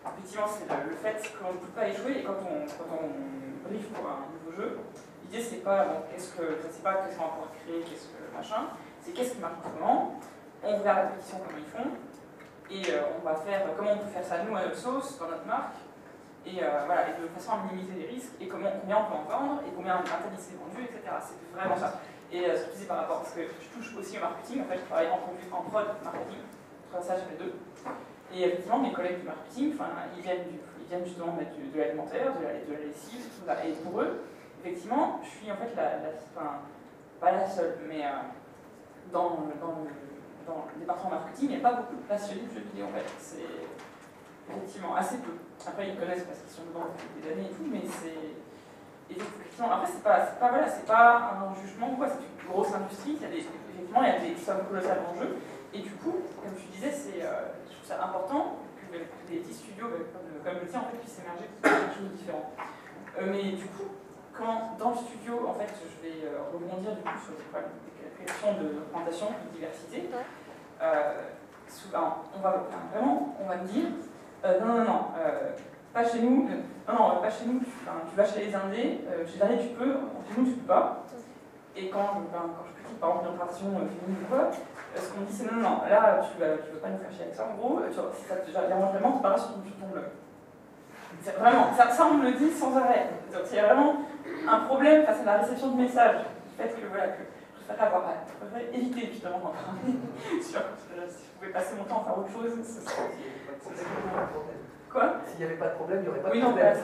effectivement c'est le fait qu'on ne peut pas échouer, et quand on brief pour un nouveau jeu, l'idée c'est pas qu'est-ce qu'on va pouvoir créer, qu'est-ce que machin, c'est qu'est-ce qui marche en ce moment, on regarde la compétition comment ils font, et on va faire comment on peut faire ça nous à notre sauce, dans notre marque, et voilà, et de façon à minimiser les risques, et combien on peut en vendre, et combien un tel s'est vendu, etc. C'est vraiment ça. Et ce que tu disais par rapport, parce que je touche aussi au marketing, en fait je travaille en prod marketing, entre ça je fais deux. Et effectivement, mes collègues du marketing, ils viennent justement mettre de l'alimentaire, de la lessive, tout ça. Et pour eux, effectivement, je suis en fait pas la seule, mais dans le département marketing, il n'y a pas beaucoup de passionnés de jeux vidéo en fait. effectivement, assez peu. Après, ils connaissent parce qu'ils sont dedans depuis des années et tout, mais c'est... Et effectivement, après, c'est pas un jugement, quoi, c'est une grosse industrie, effectivement, il y a des sommes colossales en jeu, et du coup, comme tu disais, je trouve ça important que des petits studios, comme le tien, en fait, puissent émerger, qui fassent quelque chose de différent. Mais du coup, quand dans le studio, en fait, je vais rebondir du coup sur le problème des questions de représentation, de diversité, souvent, on va me dire non, pas chez nous, pas chez nous, tu vas chez les Indés, chez les Indés tu peux, chez nous tu peux pas. Et quand je critique par exemple une représentation féminine ou quoi, ce qu'on me dit c'est non, là tu veux pas nous faire chier avec ça, en gros, si ça te dérange vraiment, tu parles sur ton blog. Vraiment, ça on me le dit sans arrêt. Donc il y a vraiment un problème face à la réception de messages, du fait que voilà, que je préférerais éviter justement d'en parler. Si je pouvais passer mon temps à faire autre chose, ce serait. Quoi? S'il n'y avait pas de problème, il n'y aurait pas de oui, problème. En fait,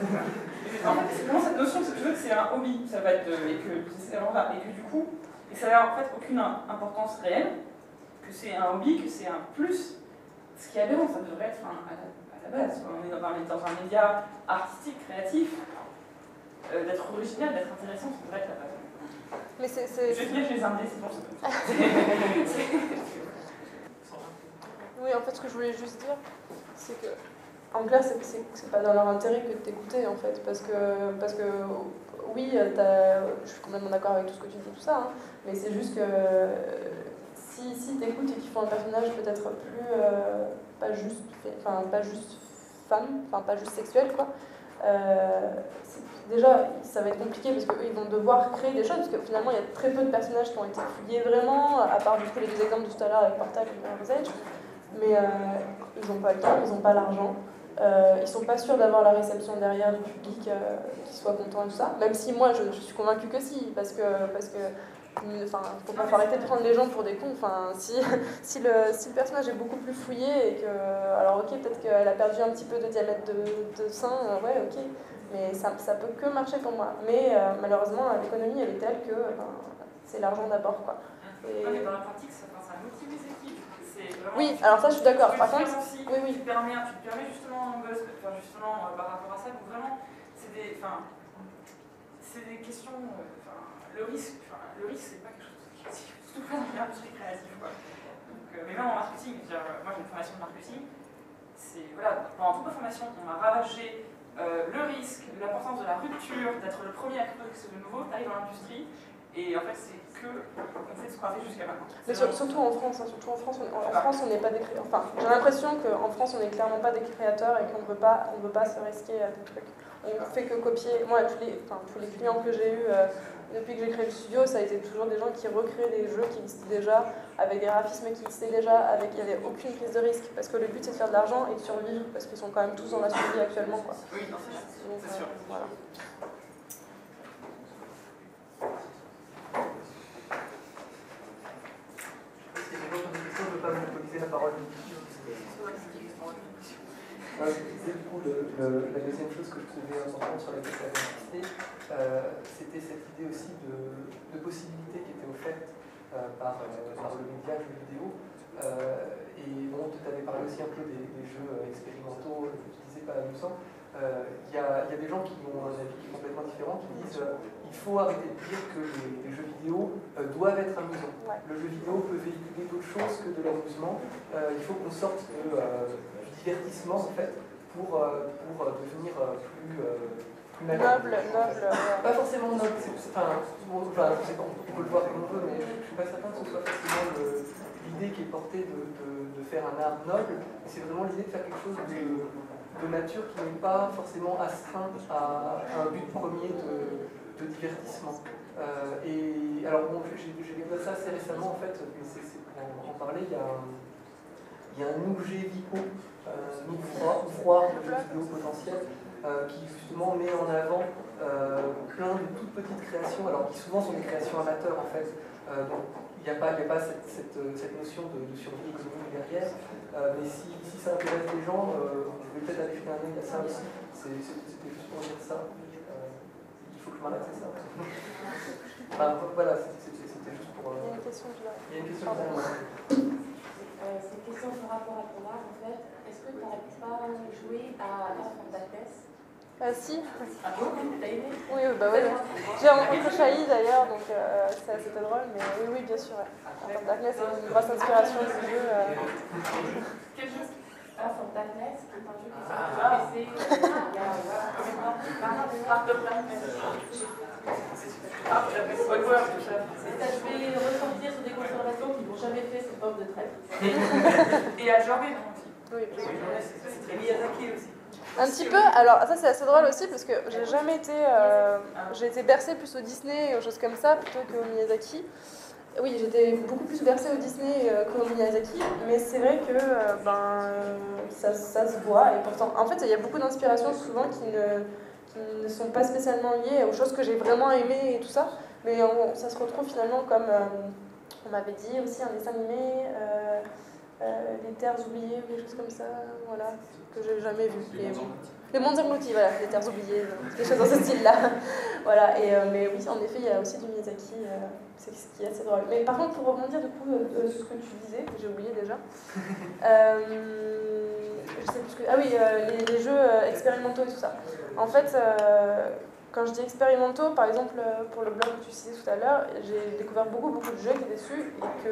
c'est vraiment cette notion, je veux que c'est un hobby, ça va être, et que du coup, et ça n'a en fait aucune importance réelle, que c'est un hobby, que c'est un plus. Ce qui est aberrant, ça devrait être à la base. On est dans un média artistique, créatif, d'être original, d'être intéressant, ça devrait être la base. Mais c'est... Je vais finir chez les Indés, c'est pour ça. Oui, en fait, ce que je voulais juste dire, c'est que, en clair, c'est pas dans leur intérêt que de t'écouter, en fait, parce que oui, je suis complètement d'accord avec tout ce que tu dis, tout ça, hein, mais c'est juste que si t'écoutes et qu'ils font un personnage peut-être plus, pas juste femme, enfin pas juste sexuel, quoi, déjà, ça va être compliqué parce qu'eux, ils vont devoir créer des choses, parce que finalement, il y a très peu de personnages qui ont été fouillés vraiment, à part du coup les deux exemples de tout à l'heure avec Portal et Mirror's Edge. Mais ils n'ont pas le temps, ils n'ont pas l'argent, ils sont pas sûrs d'avoir la réception derrière du public qui soit content et tout ça. Même si moi je suis convaincue que si, parce que faut pas arrêter de prendre les gens pour des cons. Enfin, si le personnage est beaucoup plus fouillé et que, alors ok, peut-être qu'elle a perdu un petit peu de diamètre de sein, ouais, ok, mais ça peut que marcher pour moi. Mais malheureusement, l'économie elle est telle que c'est l'argent d'abord, quoi. Et... mais dans la pratique, c'est un outil des équipes. Oui, alors ça je suis d'accord. Par contre, oui. Tu te permets justement, par rapport à ça, donc vraiment, c'est des questions. Le risque, c'est pas quelque chose qui est surtout pas dans l'industrie créative, quoi. Donc, mais même en marketing, moi j'ai une formation de marketing. Pendant toute ma formation, on m'a rabâché le risque, l'importance de la rupture, d'être le premier à créer quelque chose de nouveau, t'arrives dans l'industrie. Et en fait, c'est on fait se croiser jusqu'à maintenant. Mais surtout en France, France, on n'est pas des créateurs. Enfin, j'ai l'impression qu'en France, on n'est clairement pas des créateurs et qu'on ne veut pas se risquer à des trucs. On fait que copier. Moi, tous les clients que j'ai eus depuis que j'ai créé le studio, ça a été toujours des gens qui recréent des jeux qui existaient déjà, avec des graphismes qui existaient déjà, il n'y avait aucune prise de risque. Parce que le but, c'est de faire de l'argent et de survivre, parce qu'ils sont quand même tous dans la survie actuellement, quoi. Oui, c'est sûr. Voilà. Je ne veux pas monopoliser la parole. Du coup, la deuxième chose que je trouvais importante sur la question de la diversité, c'était cette idée aussi de possibilités qui étaient offertes par le média, le jeu vidéo. Et bon, tu avais parlé aussi un peu des jeux expérimentaux utilisés par la Nusan. Il y a des gens qui ont un avis complètement différent, qui disent il faut arrêter de dire que les jeux vidéo doivent être amusants. Ouais. Le jeu vidéo peut véhiculer d'autres choses que de l'amusement. Il faut qu'on sorte du divertissement en fait pour devenir plus noble. Pas forcément noble. On peut le voir comme on veut, mais je ne suis pas certain que ce soit forcément l'idée qui est portée de faire un art noble. C'est vraiment l'idée de faire quelque chose de nature qui n'est pas forcément astreint à un but premier de divertissement. Et alors bon, j'ai découvert ça assez récemment en fait, mais c'est pour en parler, il y a un objet Vico, froid de jeux vidéo potentiel, qui justement met en avant plein de toutes petites créations, alors qui souvent sont des créations amateurs en fait. Donc il n'y a pas cette notion de survie économique derrière, mais si ça intéresse les gens, je vais peut-être aller jeter un œil à ça aussi. C'était juste pour dire ça. Il faut que je m'arrête, c'est ça. Voilà, c'était juste pour. Il y a une question, Il y a une question. C'est une question par rapport à ton art en fait. Est-ce que tu n'arrêtes pas joué à Earth of Darkness? Si. Ah bon? T'as aimé? Oui, bah ouais. J'ai rencontré Shai d'ailleurs, donc c'était drôle, mais oui, bien sûr. Ouais. Earth of Darkness, c'est une grosse inspiration du jeu. Quel jeu? Earth of Darkness, qui est un jeu qui est sorti sur PC il y a Earth of Darkness. Je vais ressortir sur des conservations qui n'ont jamais fait cette forme de traite. Et à Jordan aussi. Oui, Et Miyazaki aussi. un petit peu, alors ça c'est assez drôle aussi parce que j'ai jamais été. J'ai été bercée plus au Disney et aux choses comme ça plutôt qu'au Miyazaki. Oui, j'étais beaucoup plus bercée au Disney qu'au Miyazaki, mais c'est vrai que ça se voit et pourtant. En fait, il y a beaucoup d'inspirations souvent qui ne sont pas spécialement liées aux choses que j'ai vraiment aimées et tout ça, mais ça se retrouve finalement comme on m'avait dit aussi un dessin animé. Les Terres oubliées ou des choses comme ça, voilà, que j'ai jamais vu. Les mondes engloutis, voilà, les Terres oubliées, des choses dans ce style-là. Voilà, mais oui, en effet, il y a aussi du Miyazaki, c'est ce qui est assez drôle. Mais par contre, pour rebondir du coup sur ce que tu disais, que j'ai oublié déjà, je sais plus ce que... Ah oui, les jeux expérimentaux et tout ça. En fait, quand je dis expérimentaux, par exemple, pour le blog que tu citais tout à l'heure, j'ai découvert beaucoup de jeux qui étaient dessus et qui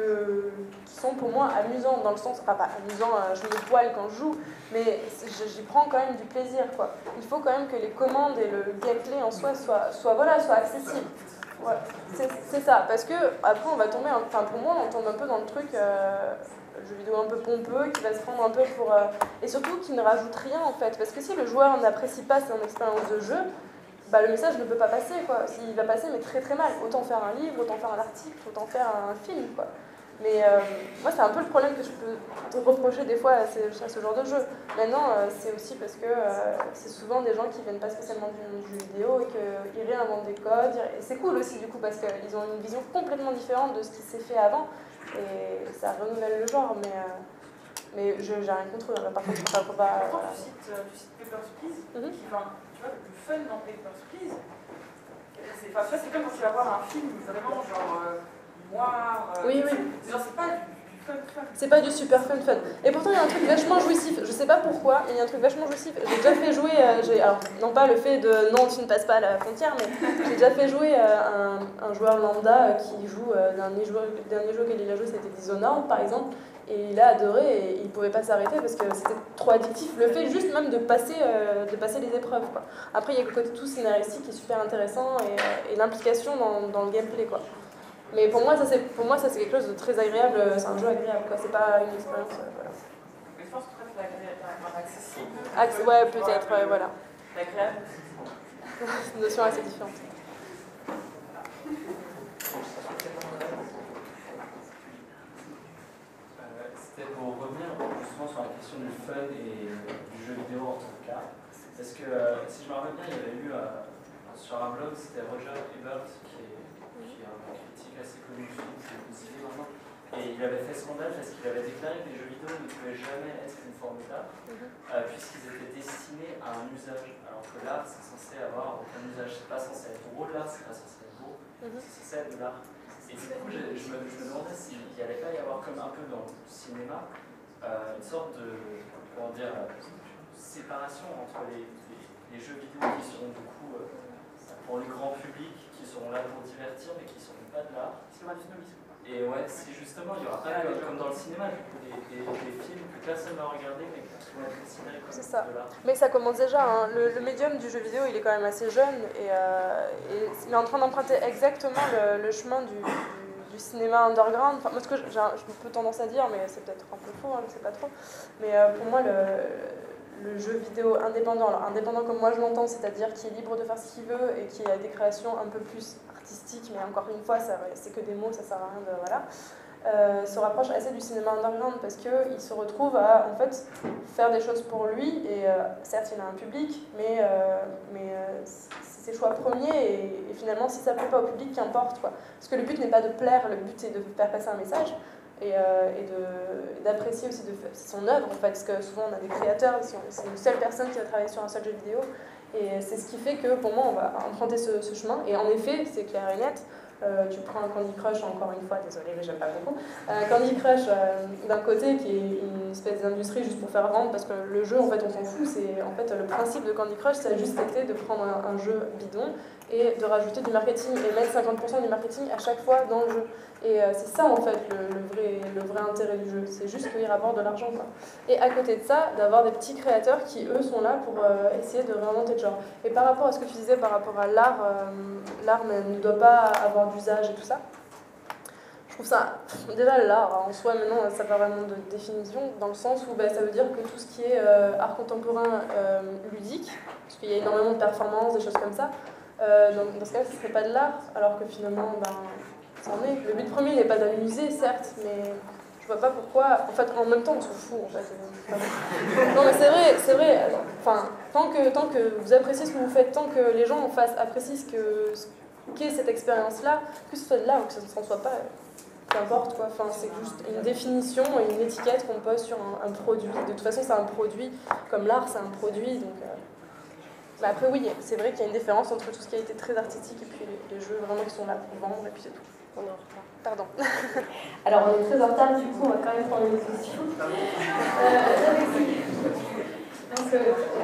sont pour moi amusants, dans le sens, enfin pas amusant, je me poile quand je joue, mais j'y prends quand même du plaisir, quoi. Il faut quand même que les commandes et le gameplay en soi soient accessibles. Ouais, c'est ça, parce que après on va tomber, enfin pour moi on tombe un peu dans le truc, jeu vidéo un peu pompeux, qui va se prendre un peu pour... et surtout qui ne rajoute rien en fait, parce que si le joueur n'apprécie pas son expérience de jeu, bah, le message ne peut pas passer, quoi. S'il va passer, mais très très mal. Autant faire un livre, autant faire un article, autant faire un film, quoi. Mais moi, c'est un peu le problème que je peux te reprocher des fois à ce genre de jeu. Maintenant, c'est aussi parce que c'est souvent des gens qui viennent pas spécialement du jeu vidéo et qu'ils réinventent des codes. Et c'est cool aussi, du coup, parce qu'ils ont une vision complètement différente de ce qui s'est fait avant. Et ça renouvelle le genre, mais j'ai rien contre eux. Par contre, faut pas... Tu cites Papers, Please, qui, enfin, tu vois, le plus fun dans Papers, Please, c'est comme quand tu vas voir un film vraiment genre noir. Oui. Genre, c'est pas du fun. C'est pas du super fun. Et pourtant, il y a un truc vachement jouissif. Je sais pas pourquoi, il y a un truc vachement jouissif. J'ai déjà fait jouer, alors non pas le fait de non, tu ne passes pas à la frontière, mais j'ai déjà fait jouer un joueur lambda qui joue, dernier jeu qu'il a joué, c'était Dishonored par exemple. Et il a adoré et il pouvait pas s'arrêter parce que c'était trop addictif. Le fait juste même de passer les épreuves, quoi. Après, il y a le côté tout scénaristique qui est super intéressant et l'implication dans le gameplay, quoi. Mais pour moi, ça c'est quelque chose de très agréable. C'est un jeu agréable, quoi. C'est pas une expérience. Voilà. Mais je pense que tu préfères accessible. Ouais, peut-être, ouais, voilà. Agréable. C'est une notion assez différente. C'était pour revenir justement sur la question du fun et du jeu vidéo en tant que cas. Parce que si je me rappelle bien, il y avait eu sur un blog, c'était Roger Ebert qui est un critique assez connu, qui est crucifié maintenant. Et il avait fait sondage parce qu'il avait déclaré que les jeux vidéo ne pouvaient jamais être une forme d'art, puisqu'ils étaient destinés à un usage. Alors que l'art, c'est censé avoir aucun usage. C'est pas censé être drôle, l'art, c'est pas censé être beau, c'est censé être de l'art. Et du coup, je me demandais s'il n'y allait pas y avoir comme un peu dans le cinéma une sorte de, séparation entre les jeux vidéo qui seront du coup pour le grand public, qui seront là pour divertir, mais qui ne seront pas de l'art. Et ouais, si justement, il y aura pas comme dans le cinéma, des films que personne ne va regarder, mais qui vont être considérés comme de l'art. Mais ça commence déjà, hein. Le médium du jeu vidéo, il est quand même assez jeune et il est en train d'emprunter exactement le chemin du cinéma underground. Enfin, moi, ce que j'ai un peu tendance à dire, mais c'est peut-être un peu faux, hein, je ne sais pas trop. Mais pour moi, le jeu vidéo indépendant, alors indépendant comme moi je l'entends, c'est-à-dire qui est libre de faire ce qu'il veut et qui a des créations un peu plus artistiques, mais encore une fois, c'est que des mots, ça sert à rien de... Voilà. Se rapproche assez du cinéma underground parce qu'il se retrouve à en fait faire des choses pour lui et certes il a un public mais c'est ses choix premiers et finalement si ça ne plaît pas au public qu'importe quoi. Parce que le but n'est pas de plaire, le but c'est de faire passer un message et d'apprécier aussi son œuvre en fait parce que souvent on a des créateurs, c'est une seule personne qui va travailler sur un seul jeu vidéo et c'est ce qui fait que pour moi on va emprunter ce chemin et en effet c'est clair et net. Tu prends un Candy Crush, encore une fois, désolée, mais j'aime pas beaucoup. Candy Crush, d'un côté, qui est une espèce d'industrie juste pour faire vendre, parce que le jeu, en fait, on s'en fout. En fait, le principe de Candy Crush, ça a juste été de prendre un jeu bidon et de rajouter du marketing et mettre 50% du marketing à chaque fois dans le jeu. Et c'est ça, en fait, le vrai intérêt du jeu. C'est juste qu'il rapporte de l'argent, quoi. Et à côté de ça, d'avoir des petits créateurs qui, eux, sont là pour essayer de réinventer le genre. Et par rapport à ce que tu disais, par rapport à l'art, l'art ne doit pas avoir d'usage et tout ça. Je trouve ça... Déjà, l'art, en soi, maintenant, ça pas vraiment de définition, dans le sens où ça veut dire que tout ce qui est art contemporain ludique, parce qu'il y a énormément de performances, des choses comme ça, dans ce cas-là, ce serait pas de l'art, alors que finalement, c'en est. Le but premier n'est pas d'amuser, certes, mais je vois pas pourquoi. En fait, en même temps, on s'en fout. En fait. Non, mais c'est vrai. Enfin, tant que vous appréciez ce que vous faites, tant que les gens en face apprécient ce qu'est cette expérience-là, que ce soit de l'art ou que ce ne soit pas, peu importe quoi. Enfin, c'est juste une définition et une étiquette qu'on pose sur un produit. De toute façon, c'est un produit, comme l'art, c'est un produit, donc. Après, oui, c'est vrai qu'il y a une différence entre tout ce qui a été très artistique et puis les jeux vraiment qui sont là pour vendre, et puis c'est tout. On est en retard. Pardon. Alors, on est très en retard, du coup, on va quand même prendre une question. Donc,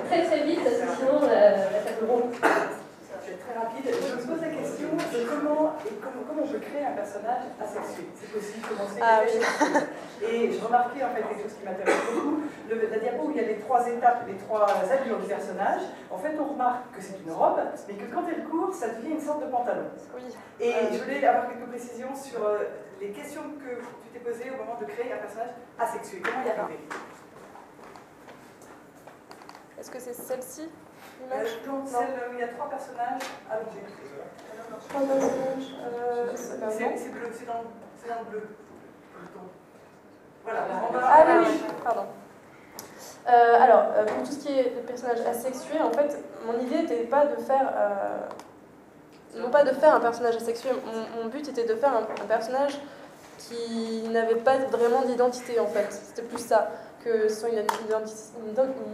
très vite, parce que sinon, la table ronde. C'est très rapide. Je me pose la question de comment on peut créer un personnage asexué. C'est possible, comment c'est Et je remarquais en fait quelque chose qui m'intéresse beaucoup. La diapo où il y a les 3 étapes, les 3 allures du personnage. En fait, on remarque que c'est une robe, mais que quand elle court, ça devient une sorte de pantalon. Oui. Et je voulais avoir quelques précisions sur les questions que tu t'es posées au moment de créer un personnage asexué. Comment y arriver? Est-ce que c'est celle-ci? Donc, celle où il y a 3 personnages allongés. 3 personnages. C'est bleu, c'est dans le bleu. Voilà. Ah oui, pardon. Alors, pour tout ce qui est de personnages asexués, en fait, mon idée n'était pas de faire... non pas de faire un personnage asexué, mon but était de faire un personnage qui n'avait pas vraiment d'identité, en fait. C'était plus ça. Que ce soit une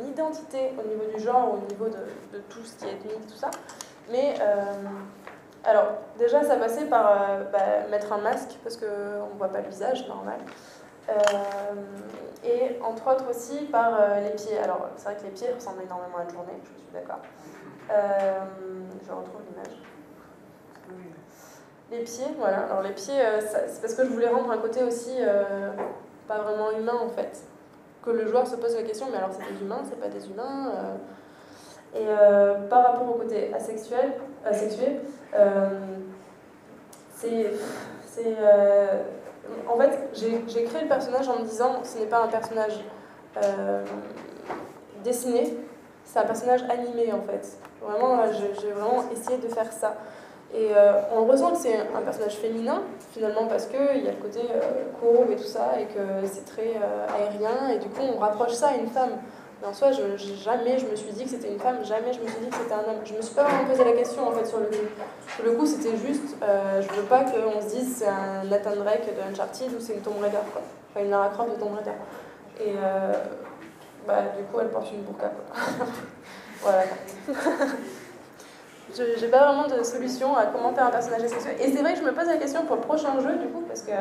identité au niveau du genre, au niveau de tout ce qui est ethnique, tout ça. Mais, alors, déjà, ça passait par mettre un masque, parce qu'on ne voit pas le visage, normal. Et entre autres aussi par les pieds. Alors, c'est vrai que les pieds ressemblent énormément à une journée, je suis d'accord. Je retrouve l'image. Les pieds, voilà. Alors, les pieds, c'est parce que je voulais rendre un côté aussi pas vraiment humain, en fait. Que le joueur se pose la question, mais alors c'est des humains, c'est pas des humains. Et par rapport au côté asexué, en fait, j'ai créé le personnage en me disant ce n'est pas un personnage dessiné, c'est un personnage animé en fait. Vraiment, j'ai vraiment essayé de faire ça. Et on ressent que c'est un personnage féminin, finalement, parce qu'il y a le côté courbe et tout ça, et que c'est très aérien, et du coup, on rapproche ça à une femme. Mais en soi, jamais je me suis dit que c'était une femme, jamais je me suis dit que c'était un homme. Je me suis pas vraiment posé la question, en fait, sur le coup. Sur le coup, c'était juste, je veux pas qu'on se dise c'est un Nathan Drake de Uncharted ou c'est une Tomb Raider, quoi. Enfin, une Lara Croft de Tomb Raider. Et du coup, elle porte une burqa, quoi. Voilà. J'ai pas vraiment de solution à comment faire un personnage asexué. Et c'est vrai que je me pose la question pour le prochain jeu, du coup, parce que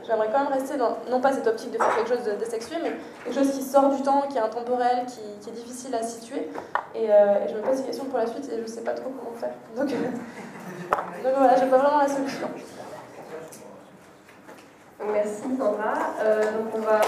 j'aimerais quand même rester dans, non pas cette optique de faire quelque chose d'asexué, mais quelque chose qui sort du temps, qui est intemporel, qui est difficile à situer. Et je me pose des questions pour la suite et je sais pas trop comment faire. Donc voilà, j'ai pas vraiment la solution. Merci Sandra. Donc on va